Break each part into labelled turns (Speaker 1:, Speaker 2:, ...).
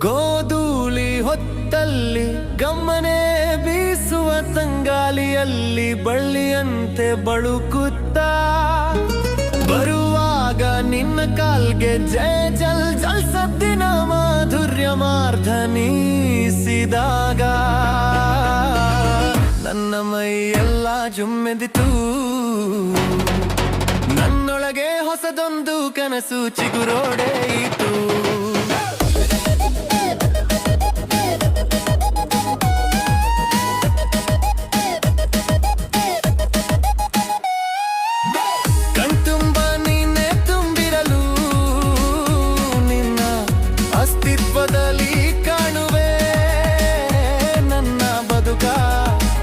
Speaker 1: ಗೋಧೂಳಿ ಹೊತ್ತಲ್ಲಿ ಗಮ್ಮನೆ ಬೀಸುವ ತಂಗಾಲಿಯಲ್ಲಿ ಬಳ್ಳಿಯಂತೆ ಬಳುಕುತ್ತ ಬರುವಾಗ ನಿನ್ನ ಕಾಲ್ಗೆ ಜಯ ಜಲ್ ಜಲ್ ಸದ್ದಿನ ಮಾಧುರ್ಯ ಮಾರ್ಧನಿಸಿದಾಗ ನನ್ನ ಮೈ ಎಲ್ಲ ಜುಮ್ಮೆದಿತು. ನನ್ನೊಳಗೆ ಹೊಸದೊಂದು ಕನಸು ಚಿಗುರೋಡೆಯಿತು. ಕಣ್ತುಂಬ ನೀನೆ ತುಂಬಿರಲು ನಿನ್ನ ಅಸ್ತಿತ್ವದಲ್ಲಿ ಕಾಣುವೆ ನನ್ನ ಬದುಕ.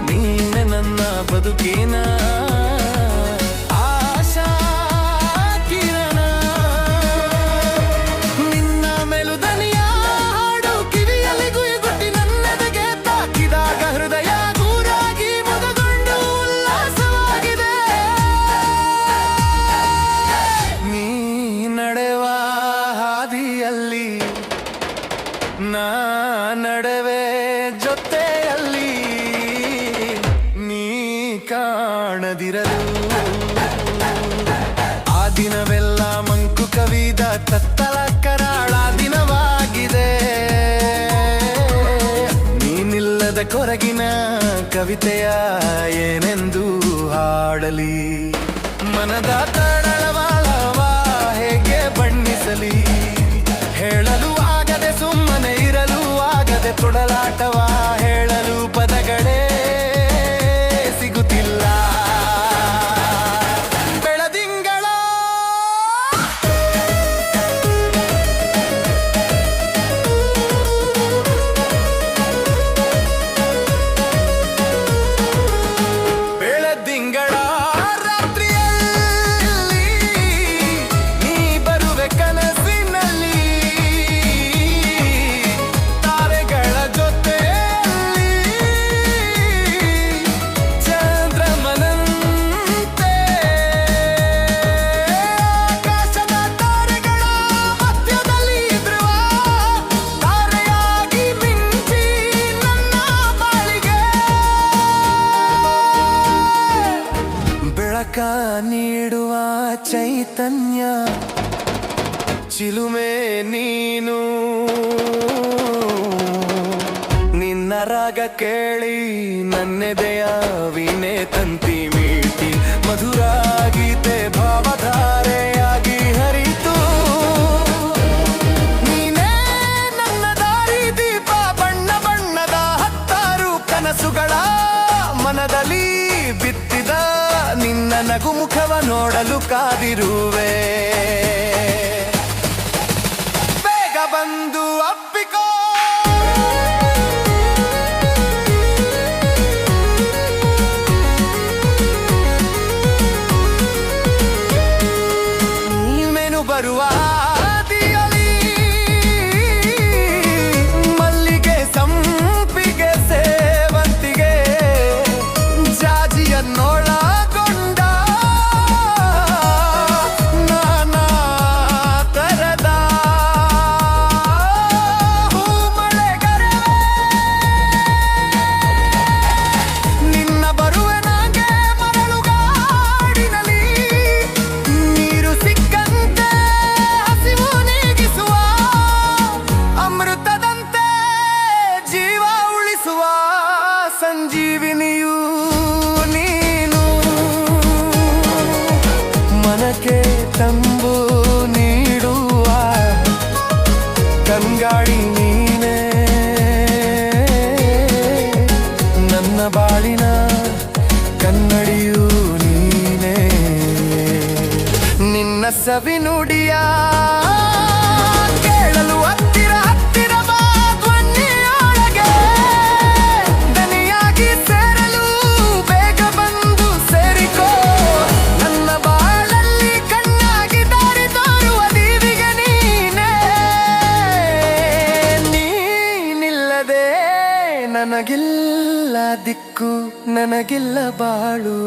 Speaker 1: ನೀನೆ ನನ್ನ ಬದುಕಿನ ಆಶಾ ಕಿರಣ. ನಿನ್ನ ಮೆಲುದನಿಯ ಹಾಡು ಕಿವಿಯಲ್ಲಿ ಗುಯಿಗುಟ್ಟಿ ನನ್ನೆದೆಗೆ ತಾಕಿದಾಗ ಹೃದಯ ಗೂರಾಗಿ ಮುದಗೊಂಡು ಉಲ್ಲಾಸವಾಗಿದೆ. ನೀ ನಡೆವ ಹಾದಿಯಲ್ಲಿ ನಾ ನಡೆವೆ ಜೊತೆಯಲ್ಲಿ. ನೀ ಕಾಣದಿರಲು ಆ ದಿನವೆಲ್ಲ ಮಂಕು ಕವಿದ ತತ್ತಲ ಕರಾಳ ದಿನವಾಗಿದೆ. ನೀನಿಲ್ಲದ ಕೊರಗಿನ ಕವಿತೆಯ ಏನೆಂದು ಹಾಡಲಿ. ಮನದ ತಡಳವಾಳವ ಹೇಗೆ ಬಣ್ಣಿಸಲಿ. ಹೇಳಲು ಆಗದೆ ಸುಮ್ಮನೆ ಇರಲು ಆಗದೆ ತೊಡಲಾಟವ ಹೇಳಲು ಪದಗಳೇ ಸಿಗುತ್ತಿಲ್ಲ. ಬೆಳದಿಂಗಳ ಬೆಳದಿಂಗಳ ರಾತ್ರಿಯಲ್ಲಿ ನೀ ಬರುವೆ ಕನಸಿನಲ್ಲಿ. ತಾರೆಗಳ ಜೊತೆಯಲ್ಲಿ ಚಂದ್ರಮನಂತೆ ಆಕಾಶದ ತಾರೆಗಳ ಮಧ್ಯದಲ್ಲಿ ಧ್ರುವ ತಾರೆಯಾಗಿ ಮಿಂಚಿ ನನ್ನ ಬಾಳಿಗೆ ಬೆಳಕ ನೀಡುವ ಚೈತನ್ಯ ಚಿಲುಮೆ ನೀನು. ನಿನ್ನ ರಾಗ ಕೇಳಿ ನನ್ನೆದೆಯ ವೀಣೆ ತಂತಿ ಮೀಟಿ ಮಧುರ ಗೀತೆ ಭಾವಧಾರೆಯಾಗಿ ಹರಿತು. ನೀನೇ ನನ್ನ ದಾರಿ ದೀಪ ಬಣ್ಣ ಬಣ್ಣದ ಹತ್ತಾರು ಕನಸುಗಳ ಮನದಲ್ಲಿ ಬಿತ್ತಿದ ನಿನ್ನ ನಗುಮುಖವ ನೋಡಲು ಕಾದಿರುವೆ. ಬೇಗ ಬಂದು ಅಪ್ಪಿಕೋ. ನೀನು ಬರುವ ಹಾದಿಯಲ್ಲಿ ಮಲ್ಲಿಗೆ ಸಂಪಿಗೆ ಸೇವಂತಿಗೆ ಜಾಜಿಯನ್ನೊಳಗೊಂಡ ನಾನಾ ತರದ ಹೂಮಳೆಗರವೇ. ನಿನ್ನ ಬರುವೆ ನಂಗೆ ಮರಳುಗಾಡಿನಲ್ಲಿ ನೀರು ಸಿಕ್ಕಂತೆ ಹಸಿವು ನೀಗಿಸುವ ಅಮೃತದಂತೆ ಜೀವ ಉಳಿಸುವ ಸಂಜೀವಿನಿಯು ನೀನು. ಮನಕ್ಕೆ ತಂಬು ನೀಡುವ ಕಂಗಾಳಿ ನೀನೇ ನನ್ನ ಬಾಳಿನ ಕನ್ನಡಿಯು ನೀನೇ. ನಿನ್ನ ಸವಿ ನುಡಿಯ ಕೇಳಲು ಹತ್ತಿರ ಹತ್ತಿರ ಬಾ ಧ್ವನಿಯೊಳಗೆ. ದನಿಯಾಗಿ ಸೇರಲು ಬೇಗ ಬಂದು ಸೇರಿಕೋ. ನನ್ನ ಬಾಳಲ್ಲಿ ಕಣ್ಣಾಗಿ ದಾರಿ ತೋರುವ ದೀವಿಗೆ ನೀನೇ. ನೀನಿಲ್ಲದೆ ನನಗಿಲ್ಲ ದಿಕ್ಕು ನನಗಿಲ್ಲ ಬಾಳು.